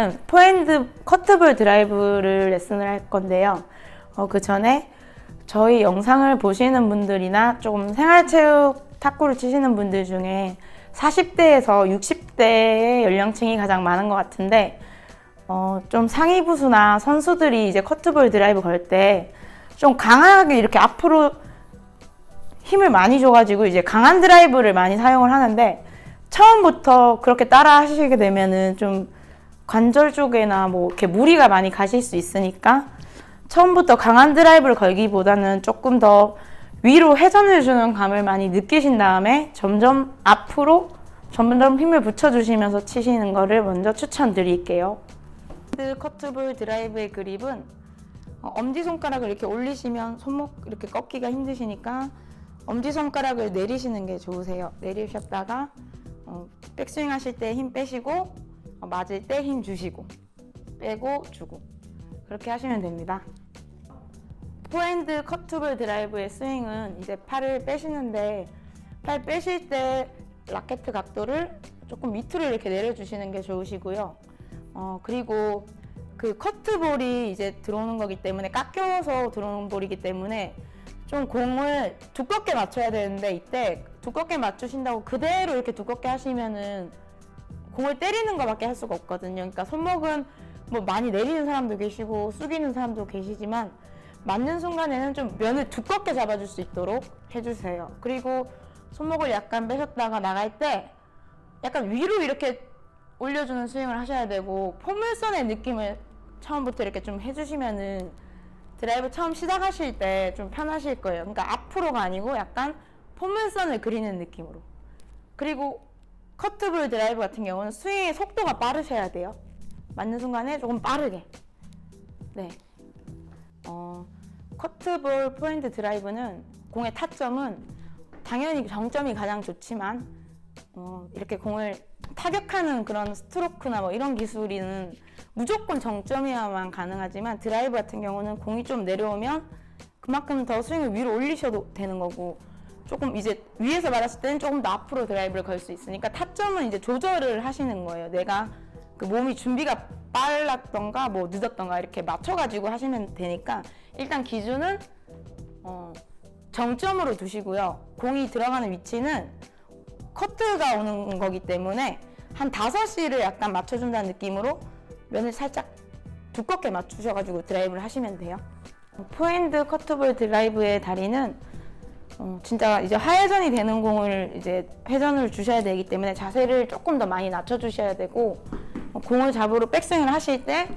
오늘은 포핸드 커트볼 드라이브를 레슨을 할 건데요. 그 전에 저희 영상을 보시는 분들이나 조금 생활체육 탁구를 치시는 분들 중에 40대에서 60대의 연령층이 가장 많은 것 같은데 좀 상위 부수나 선수들이 이제 커트볼 드라이브 걸 때 좀 강하게 이렇게 앞으로 힘을 많이 줘가지고 이제 강한 드라이브를 많이 사용을 하는데 처음부터 그렇게 따라 하시게 되면은 좀 관절 쪽에나 뭐 이렇게 무리가 많이 가실 수 있으니까 처음부터 강한 드라이브를 걸기보다는 조금 더 위로 회전을 주는 감을 많이 느끼신 다음에 점점 앞으로 점점 힘을 붙여주시면서 치시는 거를 먼저 추천드릴게요. 커트볼 드라이브의 그립은 엄지손가락을 이렇게 올리시면 손목 이렇게 꺾기가 힘드시니까 엄지손가락을 내리시는 게 좋으세요. 내리셨다가 백스윙 하실 때 힘 빼시고 맞을 때 힘 주시고 빼고 주고 그렇게 하시면 됩니다. 포핸드 커트볼 드라이브의 스윙은 이제 팔을 빼시는데 팔 빼실 때 라켓 각도를 조금 밑으로 이렇게 내려주시는 게 좋으시고요. 그리고 그 커트볼이 이제 들어오는 거기 때문에 깎여서 들어오는 볼이기 때문에 좀 공을 두껍게 맞춰야 되는데 이때 두껍게 맞추신다고 그대로 이렇게 두껍게 하시면은 공을 때리는 것밖에 할 수가 없거든요. 그러니까 손목은 뭐 많이 내리는 사람도 계시고 숙이는 사람도 계시지만 맞는 순간에는 좀 면을 두껍게 잡아줄 수 있도록 해주세요. 그리고 손목을 약간 빼셨다가 나갈 때 약간 위로 이렇게 올려주는 스윙을 하셔야 되고 포물선의 느낌을 처음부터 이렇게 좀 해주시면은 드라이브 처음 시작하실 때 좀 편하실 거예요. 그러니까 앞으로가 아니고 약간 포물선을 그리는 느낌으로. 그리고 커트볼 드라이브 같은 경우는 스윙의 속도가 빠르셔야 돼요. 맞는 순간에 조금 빠르게. 네. 커트볼 포핸드 드라이브는 공의 타점은 당연히 정점이 가장 좋지만 이렇게 공을 타격하는 그런 스트로크나 뭐 이런 기술은 무조건 정점이야만 가능하지만 드라이브 같은 경우는 공이 좀 내려오면 그만큼 더 스윙을 위로 올리셔도 되는 거고 조금 이제 위에서 받았을 때는 조금 더 앞으로 드라이브를 걸 수 있으니까 타점은 이제 조절을 하시는 거예요. 내가 그 몸이 준비가 빨랐던가 뭐 늦었던가 이렇게 맞춰가지고 하시면 되니까 일단 기준은 정점으로 두시고요. 공이 들어가는 위치는 커트가 오는 거기 때문에 한 5시를 약간 맞춰준다는 느낌으로 면을 살짝 두껍게 맞추셔가지고 드라이브를 하시면 돼요. 포핸드 커트볼 드라이브의 다리는 진짜 이제 하회전이 되는 공을 이제 회전을 주셔야 되기 때문에 자세를 조금 더 많이 낮춰주셔야 되고 공을 잡으러 백스윙을 하실 때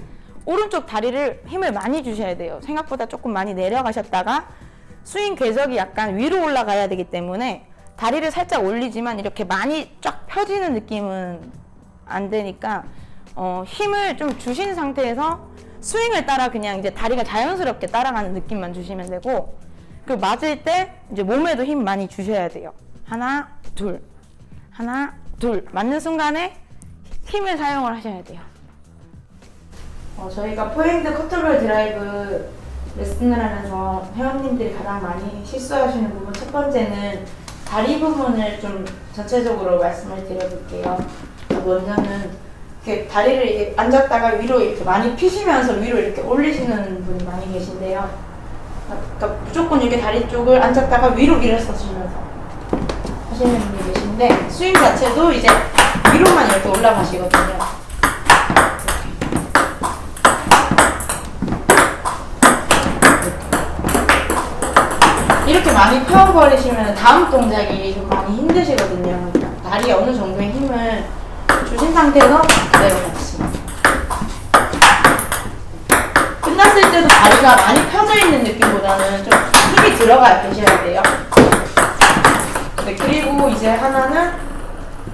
오른쪽 다리를 힘을 많이 주셔야 돼요. 생각보다 조금 많이 내려가셨다가 스윙 궤적이 약간 위로 올라가야 되기 때문에 다리를 살짝 올리지만 이렇게 많이 쫙 펴지는 느낌은 안 되니까 힘을 좀 주신 상태에서 스윙을 따라 그냥 이제 다리가 자연스럽게 따라가는 느낌만 주시면 되고 그리고 맞을 때 이제 몸에도 힘 많이 주셔야 돼요. 하나, 둘, 하나, 둘 맞는 순간에 힘을 사용을 하셔야 돼요. 저희가 포핸드 커트볼 드라이브 레슨을 하면서 회원님들이 가장 많이 실수하시는 부분 첫 번째는 다리 부분을 좀 전체적으로 말씀을 드려볼게요. 먼저는 이렇게 다리를 이렇게 앉았다가 위로 이렇게 많이 피시면서 위로 이렇게 올리시는 분이 많이 계신데요. 그러니까 무조건 이렇게 다리 쪽을 앉았다가 위로 밀어서시면서 하시는 분이 계신데 스윙 자체도 이제 위로만 이렇게 올라가시거든요. 이렇게 많이 펴버리시면 다음 동작이 좀 많이 힘드시거든요. 다리에 어느 정도의 힘을 주신 상태에서 그대로 같이 끝났을 때도 다리가 많이 펴져 있는 느낌보다는 좀 힘이 들어가 계셔야 돼요. 네, 그리고 이제 하나는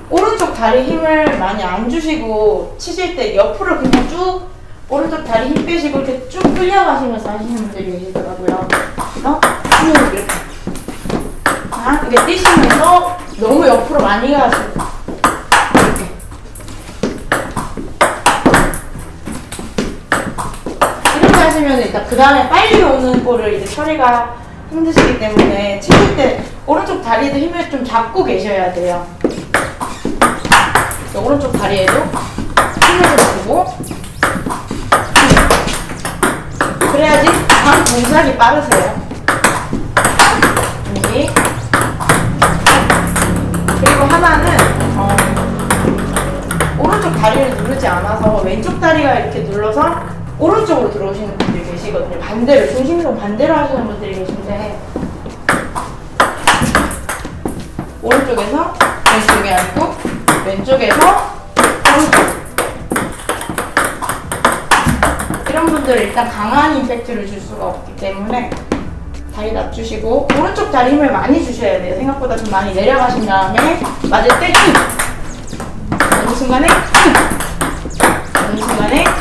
오른쪽 다리 힘을 많이 안 주시고 치실 때 옆으로 그냥 쭉 오른쪽 다리 힘 빼시고 이렇게 쭉 끌려가시면서 하시는 분들이 계시더라고요. 그래서 쭉 이렇게 이렇게 뛰시면서 너무 옆으로 많이 가시고 이렇게 하시면 일단 그 다음에 빨리 오는 볼을 이제 처리가 힘드시기 때문에 치실 때 오른쪽 다리에도 힘을 좀 잡고 계셔야 돼요. 오른쪽 다리에도 힘을 좀 주고 그래야지 다음 동작이 빠르세요. 여기. 그리고 하나는 오른쪽 다리를 누르지 않아서 왼쪽 다리가 이렇게 눌러서 오른쪽으로 들어오시는 분들이 계시거든요. 반대로, 중심으로 반대로 하시는 분들이 계신데 오른쪽에서 왼쪽에 앉고 왼쪽에서 오른쪽. 이런 분들은 일단 강한 임팩트를 줄 수가 없기 때문에 다리 낮추시고 오른쪽 다리 힘을 많이 주셔야 돼요. 생각보다 좀 많이 내려가신 다음에 맞을 때 힘! 어느 순간에 힘! 어느 순간에 힘!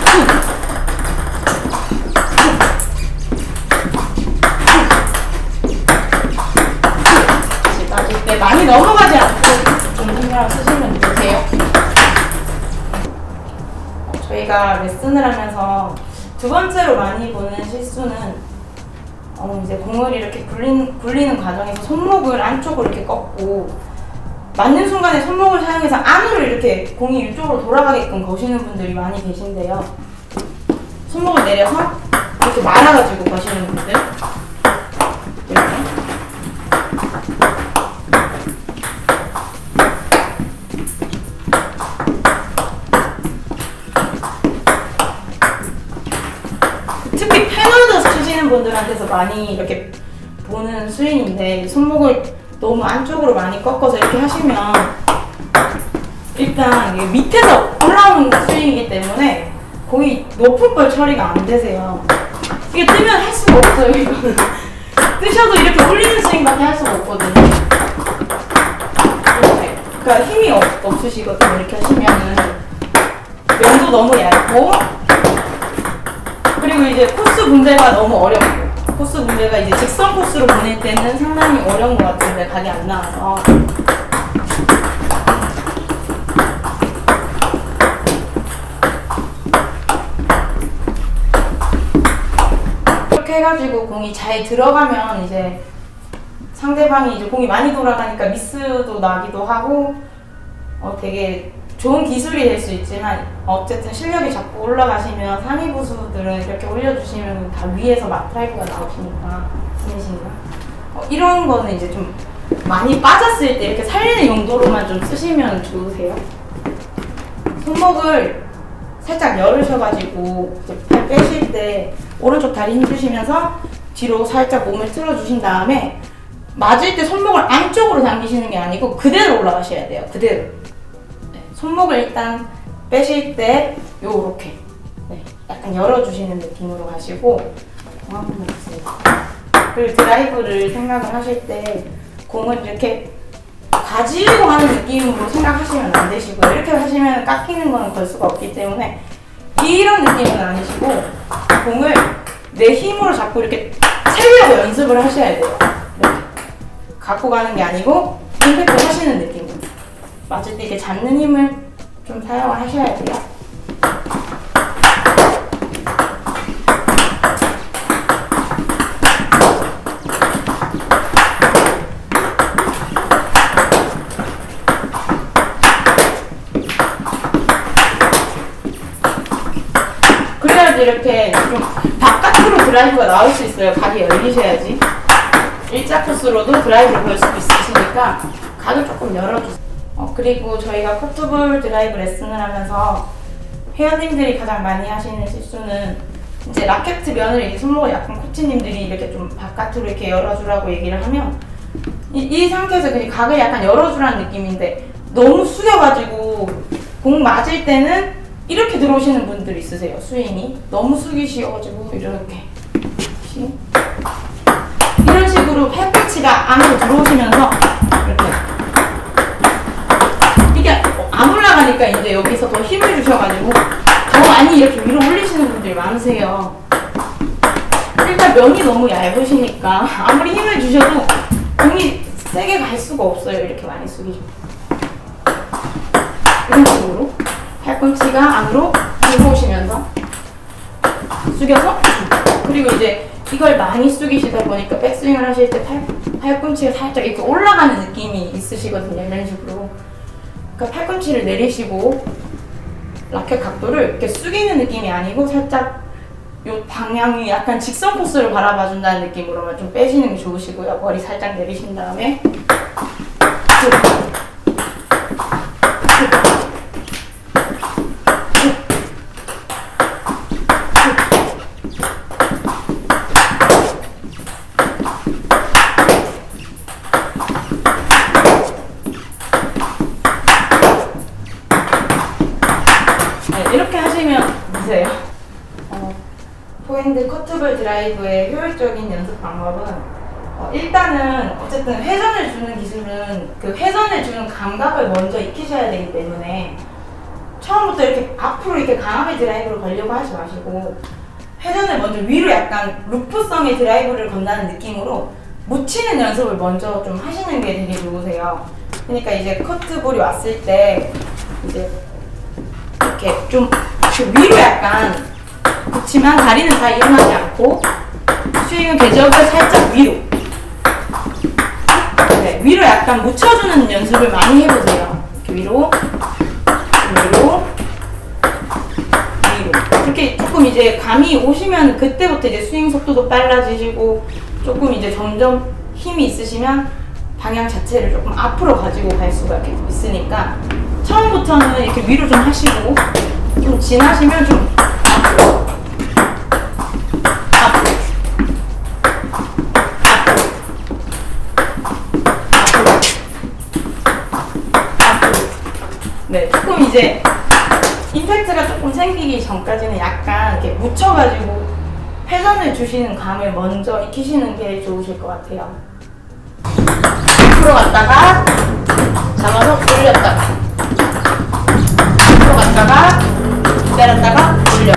다시 맞을 때 많이 넘어가지 않고 좀 신경 쓰시면 되세요. 저희가 레슨을 하면서 두 번째로 많이 보는 실수는 이제 공을 이렇게 굴리는 과정에서 손목을 안쪽으로 이렇게 꺾고 맞는 순간에 손목을 사용해서 안으로 이렇게 공이 이쪽으로 돌아가게끔 거시는 분들이 많이 계신데요. 손목을 내려서 이렇게 말아가지고 거시는 분들 이렇게. 특히 패널도 치시는 분들한테서 많이 이렇게 보는 스윙인데 손목을 너무 안쪽으로 많이 꺾어서 이렇게 하시면 일단 이게 밑에서 올라오는 스윙이기 때문에 거의 높은 볼 처리가 안 되세요. 이게 뜨면 할 수가 없어요. 이거는 뜨셔도 이렇게 올리는 스윙밖에 할 수가 없거든요. 이렇게. 그러니까 힘이 없으시거든요. 이렇게 하시면은 면도 너무 얇고 그리고 이제 코스 분배가 너무 어렵고 코스 분배가 이제 직선 코스로 보낼 때는 상당히 어려운 것 같은데 각이 안 나와서 이렇게 해가지고 공이 잘 들어가면 이제 상대방이 이제 공이 많이 돌아가니까 미스도 나기도 하고 되게 좋은 기술이 될 수 있지만 어쨌든 실력이 자꾸 올라가시면 상위 부수들은 이렇게 올려주시면 다 위에서 막드라이브가 나오시니까 스매싱이가 이런 거는 이제 좀 많이 빠졌을 때 이렇게 살리는 용도로만 좀 쓰시면 좋으세요. 손목을 살짝 열으셔가지고 이제 팔 빼실 때 오른쪽 다리 힘 주시면서 뒤로 살짝 몸을 틀어주신 다음에 맞을 때 손목을 안쪽으로 당기시는 게 아니고 그대로 올라가셔야 돼요. 그대로. 손목을 일단 빼실 때 요렇게 약간 열어주시는 느낌으로 가시고 한번 보세요. 그리고 드라이브를 생각을 하실 때 공을 이렇게 가지고 하는 느낌으로 생각하시면 안 되시고 이렇게 하시면 깎이는 거는 걸 수가 없기 때문에 이런 느낌은 아니시고 공을 내 힘으로 자꾸 이렇게 세려고 연습을 하셔야 돼요. 이렇게 갖고 가는 게 아니고 임팩트 하시는 느낌으로 맞을 때 이렇게 잡는 힘을 좀 사용을 하셔야 돼요. 그래야지 이렇게 좀 바깥으로 드라이브가 나올 수 있어요. 각이 열리셔야지. 일자 코스로도 드라이브를 걸 수도 있으시니까 각을 조금 열어주세요. 그리고 저희가 커트볼 드라이브 레슨을 하면서 회원님들이 가장 많이 하시는 실수는 이제 라켓 면을 이 손목을 약한 코치님들이 이렇게 좀 바깥으로 이렇게 열어주라고 얘기를 하면 이 상태에서 그냥 각을 약간 열어주라는 느낌인데 너무 숙여가지고 공 맞을 때는 이렇게 들어오시는 분들 있으세요. 스윙이 너무 숙이셔가지고 이렇게 이런 식으로 팔꿈치가 안으로 들어오시면서 이렇게 이게 안 올라가니까 이제 여기서 더 힘을 주셔가지고 더 많이 이렇게 위로 올리시는 분들이 많으세요. 일단 면이 너무 얇으시니까 아무리 힘을 주셔도 공이 세게 갈 수가 없어요. 이렇게 많이 숙이시면 이런 식으로 팔꿈치가 안으로 들어오시면서 숙여서 그리고 이제 이걸 많이 숙이시다 보니까 백스윙을 하실 때 팔꿈치가 살짝 이렇게 올라가는 느낌이 있으시거든요. 이런 식으로. 그러니까 팔꿈치를 내리시고 라켓 각도를 이렇게 숙이는 느낌이 아니고 살짝 요 방향이 약간 직선 코스를 바라봐 준다는 느낌으로만 좀 빼시는 게 좋으시고요. 머리 살짝 내리신 다음에 이렇게 하시면 되세요. 포핸드 커트볼 드라이브의 효율적인 연습 방법은 일단은 어쨌든 회전을 주는 기술은 그 회전을 주는 감각을 먼저 익히셔야 되기 때문에 처음부터 이렇게 앞으로 이렇게 강하게 드라이브를 걸려고 하지 마시고 회전을 먼저 위로 약간 루프성의 드라이브를 건다는 느낌으로 묻히는 연습을 먼저 좀 하시는 게 되게 좋으세요. 그러니까 이제 커트볼이 왔을 때 이제 이렇게 좀 위로 약간 그렇지만 다리는 다 일어나지 않고 스윙은 궤적을 살짝 위로 위로 약간 묻혀주는 연습을 많이 해보세요. 이렇게 위로 이렇게 조금 이제 감이 오시면 그때부터 이제 스윙 속도도 빨라지시고 조금 이제 점점 힘이 있으시면 방향 자체를 조금 앞으로 가지고 갈 수가 있으니까 처음부터는 이렇게 위로 좀 하시고 좀 지나시면 좀 앞으로 네, 조금 이제 임팩트가 조금 생기기 전까지는 약간 이렇게 묻혀가지고 회전을 주시는 감을 먼저 익히시는 게 좋으실 것 같아요. 앞으로 갔다가 잡아서 돌렸다가 앞으로 갔다가 기다렸다가 돌려.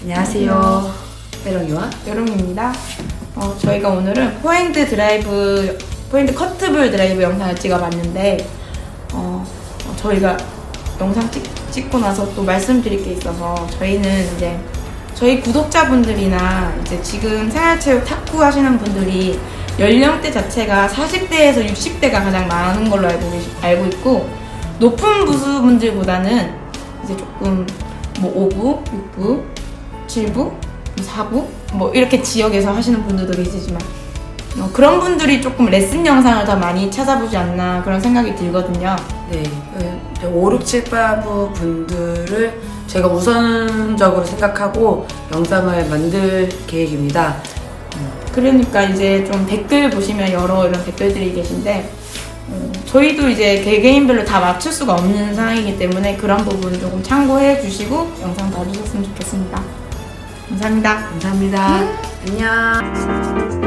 안녕하세요. 빼롱이와 여롱입니다. 저희가 오늘은 포핸드 커트볼 드라이브 영상을 찍어봤는데 저희가 영상 찍고 나서 또 말씀드릴 게 있어서 저희는 이제 저희 구독자분들이나 이제 지금 생활체육 탁구 하시는 분들이 연령대 자체가 40대에서 60대가 가장 많은 걸로 알고 있고 높은 부수분들보다는 이제 조금 뭐 5부, 6부, 7부, 4부 뭐 이렇게 지역에서 하시는 분들도 계시지만 그런 분들이 조금 레슨 영상을 더 많이 찾아보지 않나 그런 생각이 들거든요. 네, 5, 6, 7, 8부 분들을 제가 우선적으로 생각하고 영상을 만들 계획입니다. 그러니까 이제 좀 댓글 보시면 여러 이런 댓글들이 계신데 저희도 이제 개개인별로 다 맞출 수가 없는 상황이기 때문에 그런 부분 조금 참고해 주시고 영상 봐주셨으면 좋겠습니다. 감사합니다. 감사합니다. 안녕.